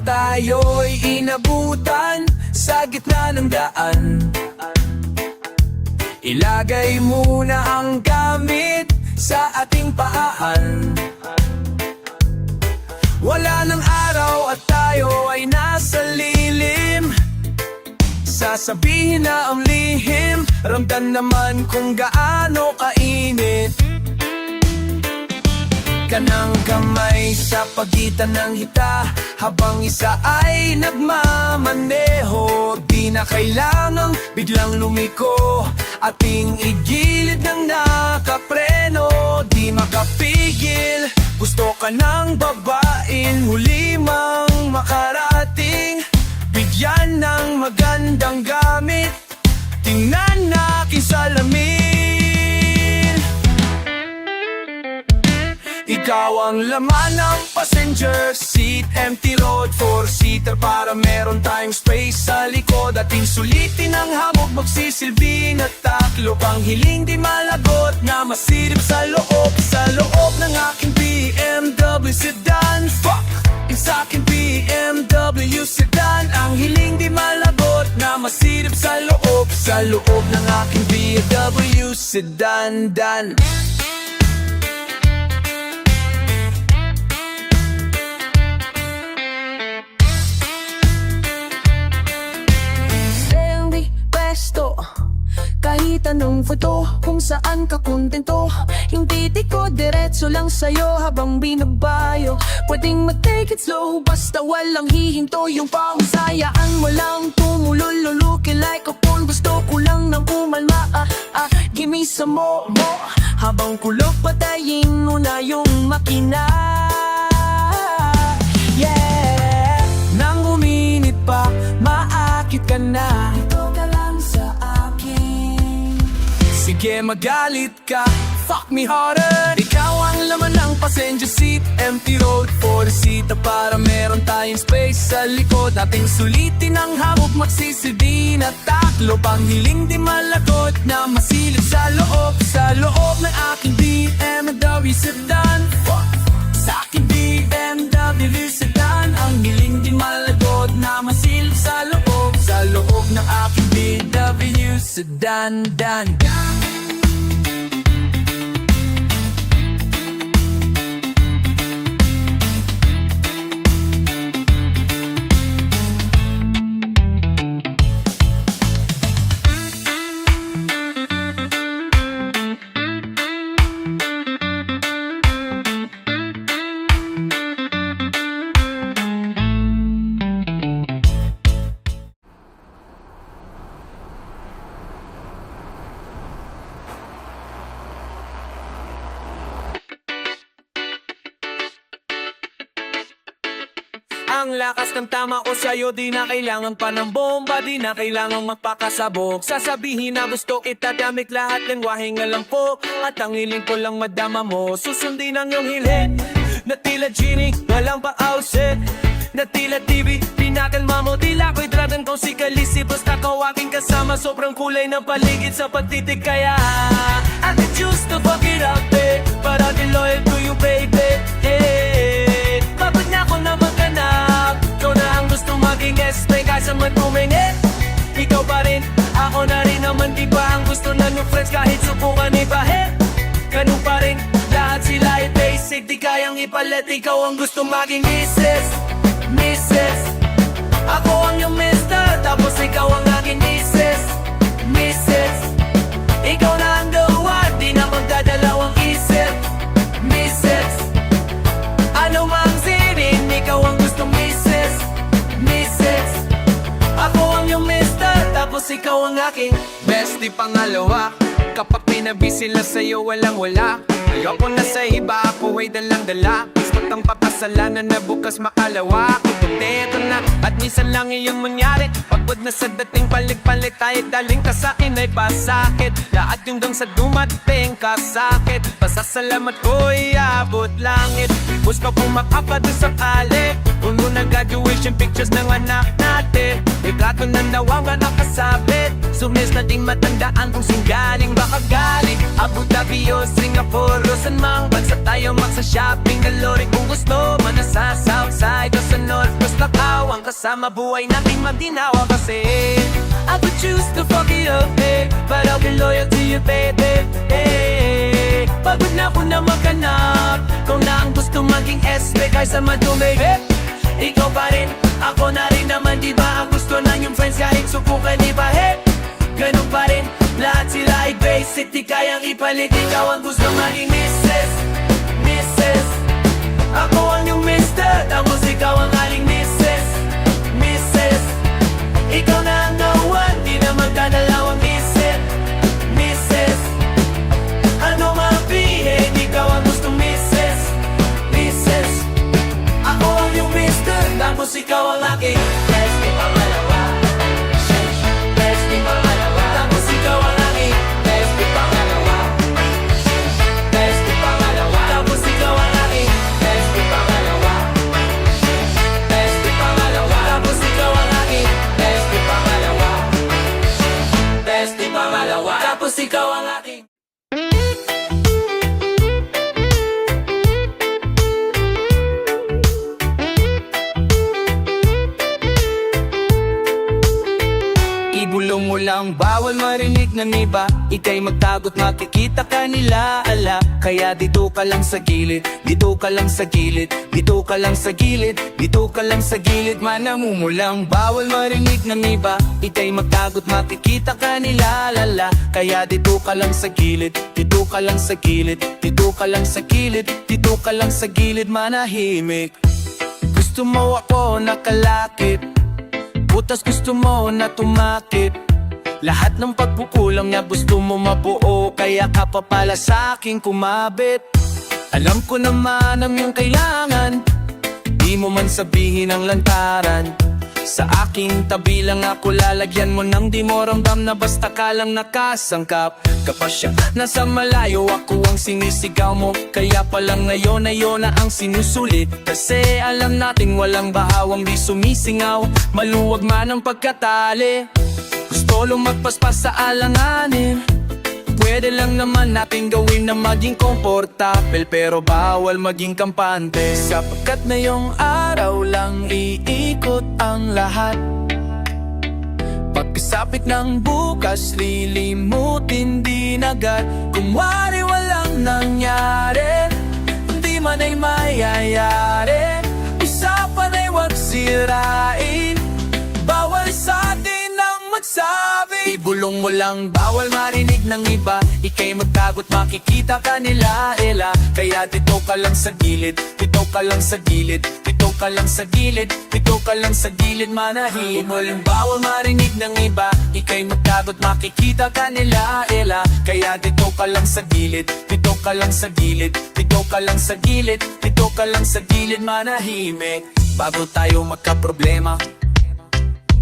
tayo'y inabutan sa gitna ng daan. Ilagay muna ang gamit sa ating paahan. Wala ng araw at tayo ay nasa lilim. Sasabihin na ang lihim, ramdam naman kung gaano kainit. Kanang kamay sa pagitan ng hita, habang isa ay nagmamaneho. Di na kailangang biglang lumiko, ating igilid ng nakapreno. Di makapigil, gusto ka ng babaeng huli mang makarating. Bigyan ng magandang gamit, tingnan na aking salamin. Ikaw ang laman ng passenger seat, empty road, four-seater para meron tayong space sa likod. Ating sulitin ang hamog, magsisilbi na taklo pang hiling di malagot na masilip sa loob ng aking BMW sedan. Fuck! Sa aking BMW sedan, ang hiling di malagot na masilip sa loob ng aking BMW sedan. Kahit anong photo, kung saan ka kontento. Yung titik ko diretso lang sa'yo habang binabayo. Pwedeng mag-take it slow, basta walang hihinto. Yung pahusayaan mo lang tumululuki like a phone. Gusto ko lang ng umalma, gimme some more. Habang kulog patayin mo na yung makina. Yeah, nang uminit pa, maakit ka na. Sige magalit ka, fuck me harder. Ikaw ang laman ng passenger seat, empty road, four-seater para meron tayong space sa likod. Ating sulitin ang hamog, magsisilbi na taklo pang hiling di malagot na masilip sa loob ng aking BMW sedan. Fuck! Sa aking BMW sedan, ang hiling di malagot na masilip sa loob ng aking BMW sedan. Ang lakas ng tama o sa'yo, di na kailangan pa ng bomba, di na kailangan magpakasabog. Sasabihin na gusto kita, damit lahat lengwahe nga lang po. At ang hiling ko lang madama mo, susundin ang iyong hilhin. Na tila genie, walang pa-outset. Na tila TV, di natin mamodila. Ko'y dragon kung si Kalisi, basta ko aking kasama. Sobrang kulay ng paligid sa pagtitig, kaya I could choose to fuck it up, eh. Para di loyal to you, baby, eh. Pagod na ako na maghanap, ikaw na ang gusto maging guest, may kasa man tumingin. Ikaw pa rin, ako na rin naman, di ba ang gusto na new friends kahit subukan ibahin. Ganun pa rin, lahat sila ay basic, di kayang ipalit. Ikaw ang gusto maging Mrs. Ako ang yung mister, tapos ikaw ang aking Mrs. Ikaw na ang the one, di na magdadalawang isip. Mrs. Ano mang sinin, ikaw ang gusto Mrs. Ako ang yung mister, tapos ikaw ang aking bestie pangalawa. Kapag pinabisi lang sa'yo, walang wala. Ayoko na sa iba, ako ay dalang-dala. Gusto ang papasalanan na bukas makalawa. Ito na, at minsan lang iyong mangyari. Pagod na sa dating palit-palit, tayo daling ka sa'kin ay pasakit. Lahat yung dang sa dumating kasakit. Pasasalamat ko iabot langit. Gusto kong makapado sa kali. Puno na graduation pictures ng anak natin. Retrato na nawawa nakasabit Sumis na ding matandaan kung singgaling baka galing Abu Dhabi o Singapore o saan mang bansa tayo magsa-shopping galore. Kung gusto man na sa Southside o sa North Basta kawang kasama buhay nating magdinawa kasi I would choose to fuck it up, eh But I'll be loyal to you, baby, eh Pagod na ko na maghanap Kung na ang gusto maging SB kaysa madumi, eh Ikaw pa rin, ako na rin naman, di ba? Ang gusto ng yung friends kahit subukan, di ba? Hey, ganun pa rin, lahat sila ay basic. Di kayang ipalit, ikaw ang gusto maging Mrs. Mrs. Ako ang yung Mr. Tapos ikaw ang aling Mrs. Mrs. Ikaw na ang no one, di na magdadalawang Mrs. Mrs. Ano mabihin, ikaw ang gusto Mrs. Mrs. Ako ang yung Mr. Tapos ikaw ang aking Best pangalawa. Best pangalawa. Tapos ikaw ang aking Best pangalawa. Best pangalawa. Tapos ikaw ang aking Best pangalawa. Best pangalawa. Tapos ikaw ang aking Best pangalawa. Best pangalawa. Tapos ikaw ang aking Ibulong mo lang, bawal marinig ng iba Ika'y magtago't makikita ka nila, ala Kaya dito ka lang sa gilid, dito ka lang sa gilid Dito ka lang sa gilid, dito ka lang sa gilid Manamumulang, bawal marinig ng iba Ika'y magtago't makikita ka nila, lala Kaya dito ka lang sa gilid, dito ka lang sa gilid Dito ka lang sa gilid, dito ka lang sa gilid Manahimik Gusto mo ako nakalakip Butas gusto mo na tumakip Lahat ng pagkukulang niya gusto mo mabuo Kaya ka pa pala sa'king kumabit Alam ko naman ang iyong kailangan Di mo man sabihin ang lantaran Sa aking tabi lang ako lalagyan mo Nang di mo ramdam na basta ka lang nakasangkap Kapag siya nasa malayo ako ang sinisigaw mo Kaya palang ngayon na ang sinusulit Kasi alam nating walang bahawang di sumisingaw Maluwag man ang pagkatali Gusto lumagpaspas sa alanganin Pwede lang naman natin gawin na maging komportable Pero bawal maging kampante Sapagkat ngayong araw lang iikot ang lahat Pagkasapit ng bukas, lilimutin din agad Kung wari walang nangyari, hindi man ay mayayari Usapan ay wag sirain, bawal sa atin ang magsabi Ibulong mo lang, bawal marinig ng iba Ika'y magtago't makikita ka nila, ela Kaya dito ka lang sa gilid, dito ka lang sa gilid Dito ka lang sa gilid, dito ka lang sa gilid Manahimik mo lang, bawal marinig ng iba Ika'y magtago't makikita ka nila, ela Kaya dito ka lang sa gilid, dito ka lang sa gilid Dito ka lang sa gilid, dito ka lang sa gilid Manahimik Bago tayo magkaproblema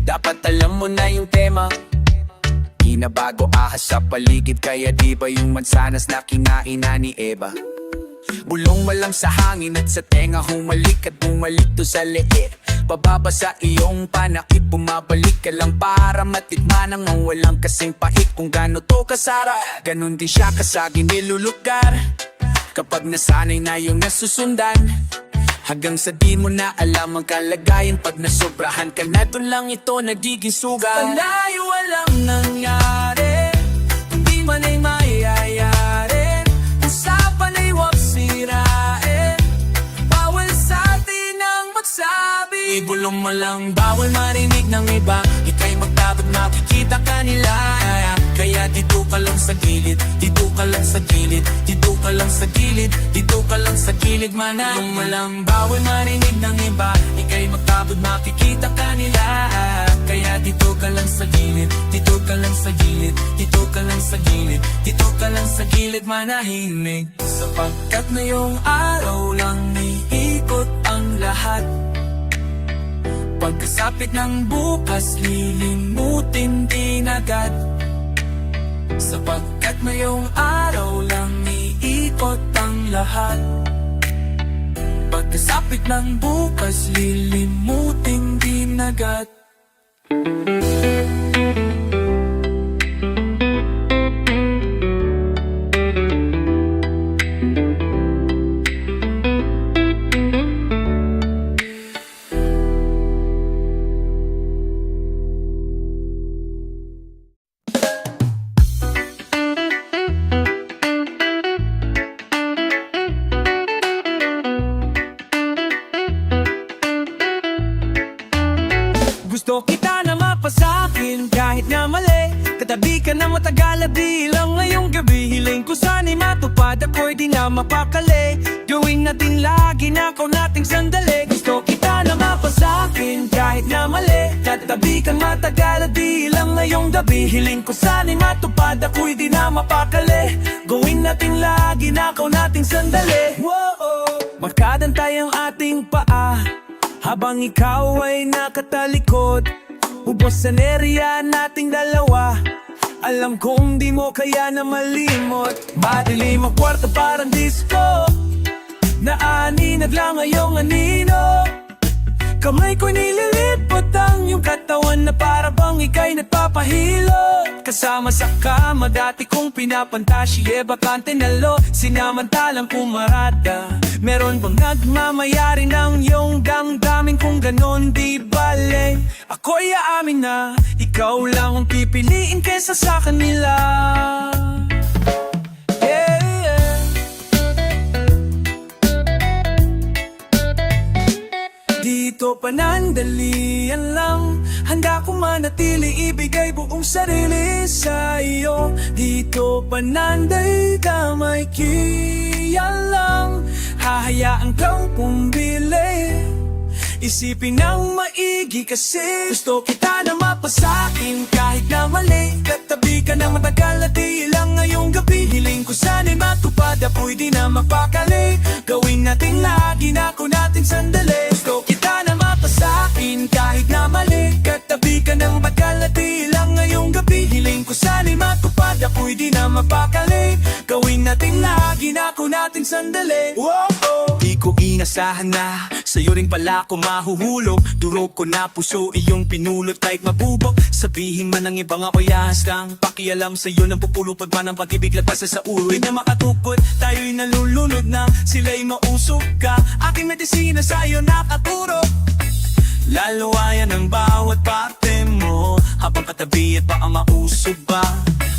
dapat alam mo na yung tema Hinabago ahas sa paligid Kaya di ba yung mansanas na kinain na ni Eva Bulong mo lang sa hangin at sa tenga Humalik at bumalik to sa leeg Pababa sa iyong panakip Bumabalik ka lang para matikman Ang walang kasing pahit Kung gano to kasara Ganon din siya kasagi nilulugar Kapag nasanay na yung nasusundan Hanggang sa di mo na alam ang kalagayan Pag nasobrahan ka na doon lang ito nagiging sugal Palayo walang nangyari Hindi man ay mayayari Usapan ay wag sirain Bawal sa atin ang magsabi Ibulong mo lang bawal marinig ng iba Ika'y magtagot makikita ka nila Kaya dito ka lang sa gilid Dito ka lang sa gilid Dito ka lang sa gilid Dito ka lang sa gilid Manahimik mo lang bawal marinig ng iba Ika'y magtabod makikita ka nila Kaya dito ka lang sa gilid Dito ka lang sa gilid Dito ka lang sa gilid Dito ka lang sa gilid Manahimik Sapagkat ngayong araw lang iikot ang lahat Pagkasapit ng bukas lilimutin din agad Sapagkat ngayong araw lang iikot ang lahat Pagkasapit ng bukas lilimutin din agad mapasakin kahit na mali. Katabi ka na matagal at di lang ngayong gabi. Hiling ko sana'y matupad, ako'y di na mapakali. Gawin natin lagi na ako nating sandali. Gusto kita na mapasakin kahit na mali. Katabi ka matagal at di lang ngayong gabi. Hiling ko sana'y matupad, ako'y di na mapakali. Gawin natin lagi na ako nating sandali. Makadantay ang ating paa habang ikaw ay nakatalikod. Ubos sa nerya nating dalawa. Alam kong di mo kaya na malimot. Madilim ang kwarto parang disco. Naaninag lang ngayong anino. Kamay ko'y nililipot ang iyong katawan na para bang ika'y nagpapahilo. Kasama sa kama dati kong pinapantasye, bakante na lo, sinamantalang pumarada. Meron bang nagmamayari ng iyong damdamin kung ganon di bale? Ako'y aamin na ikaw lang ang pipiliin kesa sa kanila. Dito panandalian lang, handa ko manatili, ibigay buong sarili sa iyo. Dito pananday damay kiya lang, hahayaan kang pumili. Isipin ng maigi kasi gusto kita na mapasakin kahit na mali. Katabi ka na matagal at di lang ngayong gabi. Hiling ko sana'y matupad, apoy di na mapakali. Gawin natin lagi na ako natin sandali. Gusto kita na mapasakin kahit na mali. Katabi ka ng matagal at di lang ngayong gabi. Hiling ko sana'y matupad, apoy di na mapakali. Gawin natin lagi na ako natin sandali. Di ko inasahan na sa'yo rin pala ako mahuhulog. Durog ko na puso iyong pinulot kahit mabubok. Sabihin man ng ibang ako'y ahas lang. Pakialam sa'yo ng pupulupad man ang pag-ibig lagpasa sa ulo. Di na makatukod, tayo'y nalulunod na sila'y mausok ka. Aking medisina sa'yo nakaturo. Lalawayan ang bawat parte mo habang katabi at baka mausog ba.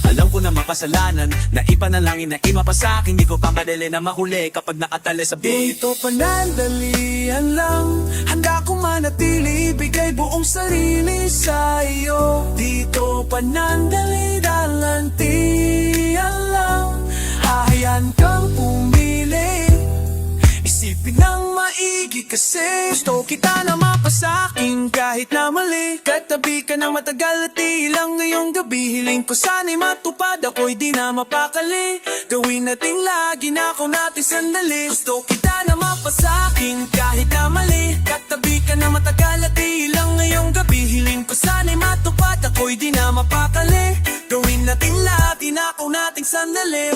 Alam ko na makasalanan na ipanalangin na iba pa sa'kin. Di ko pa madali na mahuli kapag nakatali sa dito panandalian lang, handa ko manatili, ibigay buong sarili sa iyo. Dito panandalian lang, hahayaan kang pumili. Isipin ng maigi kasi gusto kita na mapasakin kahit na mali. Katabi ka na matagal at ilang ngayong gabi. Hiling ko sana'y matupad, ako'y di na mapakali. Gawin natin lagi na ako natin sandali. Gusto kita na mapasakin kahit na mali. Katabi ka na matagal at ilang ngayong gabi. Hiling ko sana'y matupad, ako'y di na mapakali. Gawin natin lagi na ako natin sandali.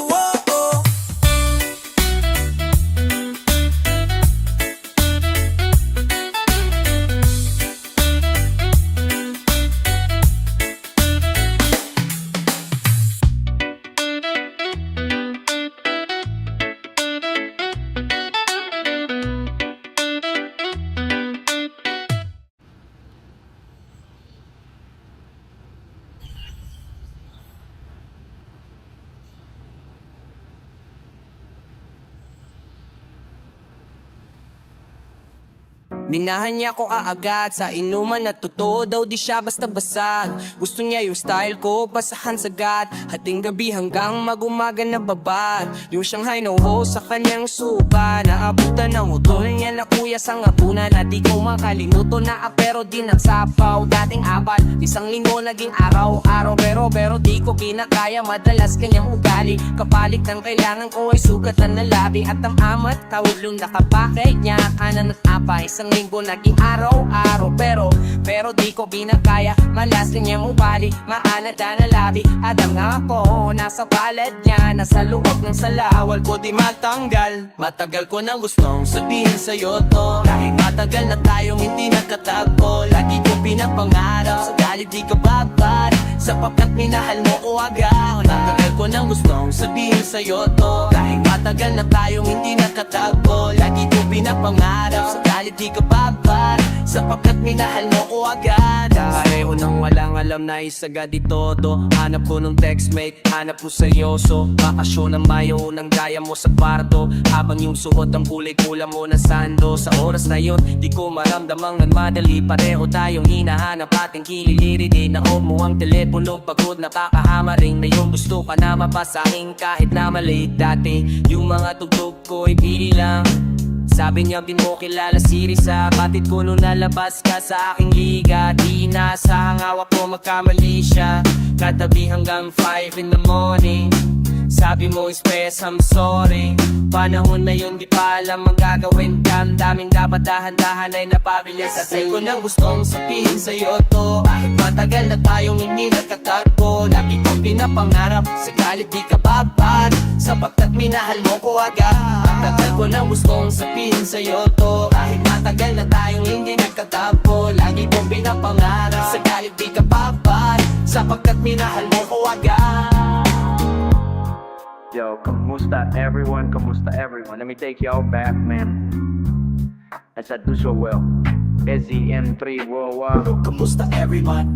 Minahan niya ko kaagad sa inuman at totoo daw di siya basta basag. Gusto niya yung style ko, basahan sagad. Hating gabi hanggang mag-umaga na babad. Yung Shanghai no-ho sa kanyang suba. Naabutan ng utol niya na kuya sa ngapunan. At di ko makalimuto na pero di nagsapaw. Dating apat, isang linggo naging araw-araw. Pero di ko kinakaya, madalas kanyang ugali. Kapalit ng kailangan ko ay sugatan na labi. At ang amat, tawulong nakapakay niya. Kanan at apa, isang linggo naging araw-araw. Pero di ko binakaya, malas kanyang ubali. Maalat na labi, at ang ako nasa palad niya, nasa loob ng salawal ko di matanggal. Matagal ko nang gustong sabihin sa'yo to, kahit matagal na tayong hindi nagkatagpo. Lagi ko pinapangarap, sa galit di ka babad, sapagkat minahal mo ko agad. Matagal ko nang gustong sabihin sa'yo to, kahit matagal na tayong hindi nagkatagpo. Lagi ko pinapangarap, sa galit di ka babad, sapagkat minahal mo ko agad. Pareho nang walang alam alam na isagad itodo. Hanap ko ng textmate, hanap ko seryoso. Bakasyon ng Mayo nang gaya mo sa kwarto, habang yung suot ang kulay kula mo na sando. Sa oras na yun, di ko maramdamang nagmadali. Pareho tayong hinahanap ating kililiri. Di na mo ang telepono, pagod nakakahamaring na yung gusto ka na mapasahin kahit na mali. Dati yung mga tugtog ko ay bilang. Sabi niya din mo kilala si Risa, batid ko nung nalabas ka sa aking liga. Di nasahang hawak ko magkamali siya, katabi hanggang 5 in the morning. Sabi mo express I'm sorry, panahon na yun di pa alam ang gagawin ka. Ang daming dapat dahan-dahan ay napabilis. At sa'yo ko nang gustong sabihin sa'yo to, kahit matagal na tayong hindi nagkatagpo. Lagi kong pinapangarap, sakalit di ka babad, sapagkat minahal mo ko agad. Ang tagal ko nang gustong sabihin sa'yo to, kahit matagal na tayong hindi nagkatagpo. Lagi kong pinapangarap, sakalit di ka babad, sapagkat minahal mo ko agad. Yo, kamusta everyone? Kamusta everyone? Let me take y'all back, man. As I do so well. SEM3 Worldwide. Kamusta everyone?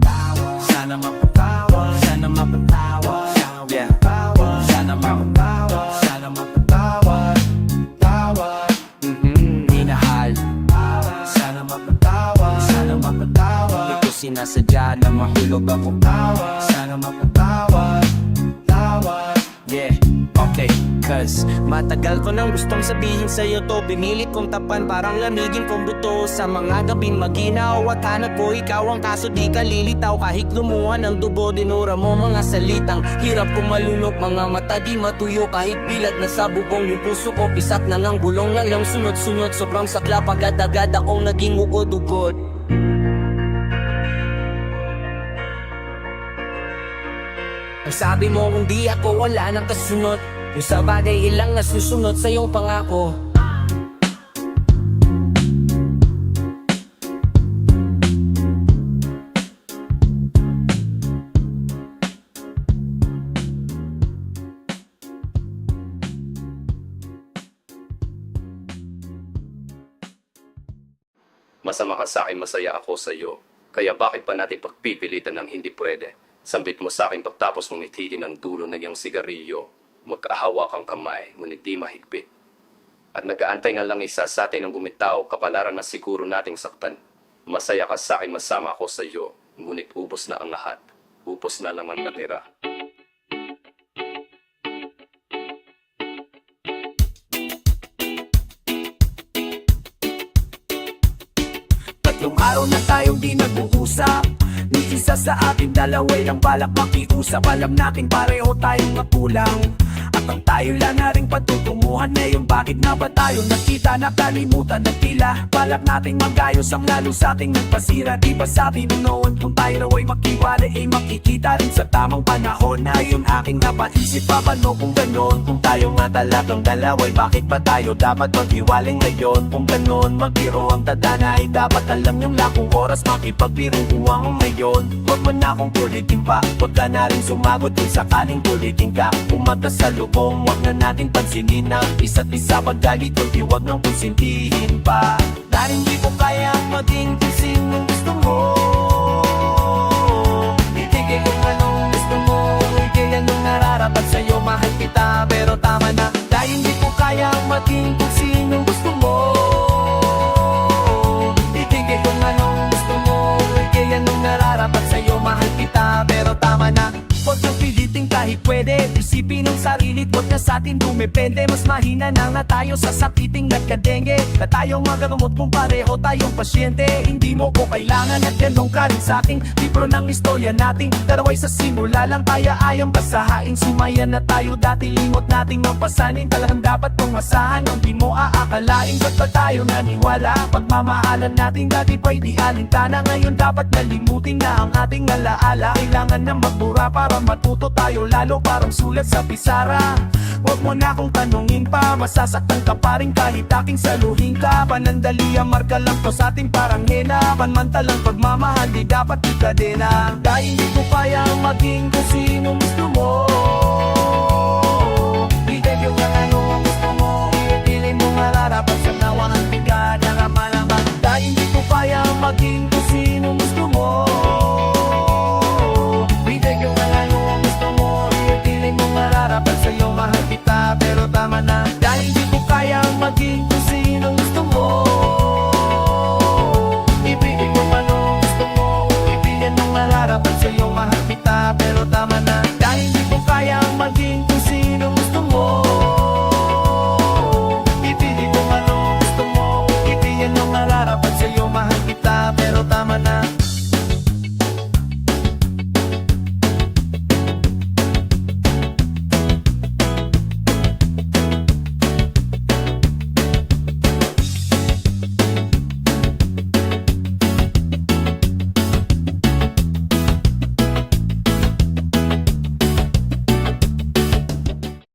Sana mapatawa, sana mapatawa. Yeah, sana mapatawa, sana mapatawa. Tawa, minahal. Sana mapatawa, sana mapatawa. Hindi ko sinasadya na mahulog ako. Sana mapatawa, tawa. Yeah, okay, cause matagal ko nang gustong sabihin sa'yo to. Binilit kong tapan, parang lamigin kong buto. Sa mga gabing maginaw at hanap ko ikaw ang kaso di ka lilitaw. Kahit lumuha ng dugo, dinura mo mga salitang hirap kong malunok. Mga mata di matuyo, kahit bilat na sa bubong yung puso ko. Pisak na ng bulong na lang sunod-sunod. Sobrang sakla pagad-agad akong naging ugod-ugod. Ang sabi mo kung di ako wala nang kasunod, yung sa bagay ilang nasusunod sa iyong pangako. Masama ka sa akin, masaya ako sa iyo. Kaya bakit pa natin pagpipilitan ng hindi pwede? Sambit mo sa akin pagtapos mong ithitin ang dulo ng iyong sigarilyo. Magkahawa kang kamay, ngunit di mahigpit. At nag-aantay nga lang isa sa atin ang gumitaw, kapalaran na siguro nating saktan. Masaya ka sa akin, masama ako sa iyo. Ngunit ubos na ang lahat. Ubos na lang ang natira. Tatlong araw na tayong di nag-uusap. Ni isa sa ating dalaway lang balak makiusap. Alam natin pareho tayong makulang, at ang tayo lang na rin patutunguhan. Ngayon bakit na ba tayo nakita, nakalimutan na tila balak nating magayos ang lalo sa ating nagpasira. Di ba sabi nung noon kung tayo raw ay makiwala, ay makikita rin sa tamang panahon. Na yun aking napaisip, paano kung ganon? Kung tayo nga talagang dalaway, bakit ba tayo dapat maghiwalay ngayon? Kung ganon, magbiro ang tadhana, ay dapat alam yung lakong oras makipagbiruhuang ngayon. Huwag mo na akong kulitin pa, huwag ka na rin sumagot kung sakaling kulitin ka. Umata sa lubong, huwag na natin pansinin ang isa't isa. Pagdalit ko, di huwag nang konsintihin pa. Dahil hindi ko kayang maging kung sinong gusto mo. Itigay kung anong gusto mo, ikay anong nararapat sa'yo. Mahal kita, pero tama na. Dahil hindi ko kayang maging kung sinong gusto mo. Itigay kung anong gusto mo, ikay anong nararapat sa'yo. Mahal kita, pero tama na. Huwag nang piliting kahit pwede, isipin ang sarili, huwag na sa'tin dumepende. Mas mahina na nga tayo sa sakiting nagkadenge, na tayong magamot kung pareho tayong pasyente. Hindi mo ko kailangan at ganong ka rin sa'king libro ng istorya nating daraway sa simula lang tayo ayang basahain. Sumaya na tayo dati, limot nating mapasanin. Talagang dapat mong masahan, ang di mo aakalain. Ba't ba tayo naniwala? Pagmamahalan natin dati pa'y di alintana. Ngayon dapat nalimutin na ang ating alaala. Kailangan na magbura para matuto tayo lalo, parang sulat sa pisara. Huwag mo na akong tanungin pa, masasaktan ka pa rin kahit aking saluhin ka. Panandali ang marka lang to sa ating parang hena. Panmantalang pagmamahal di dapat ikadena. Dahil hindi ko kayang maging kung sinong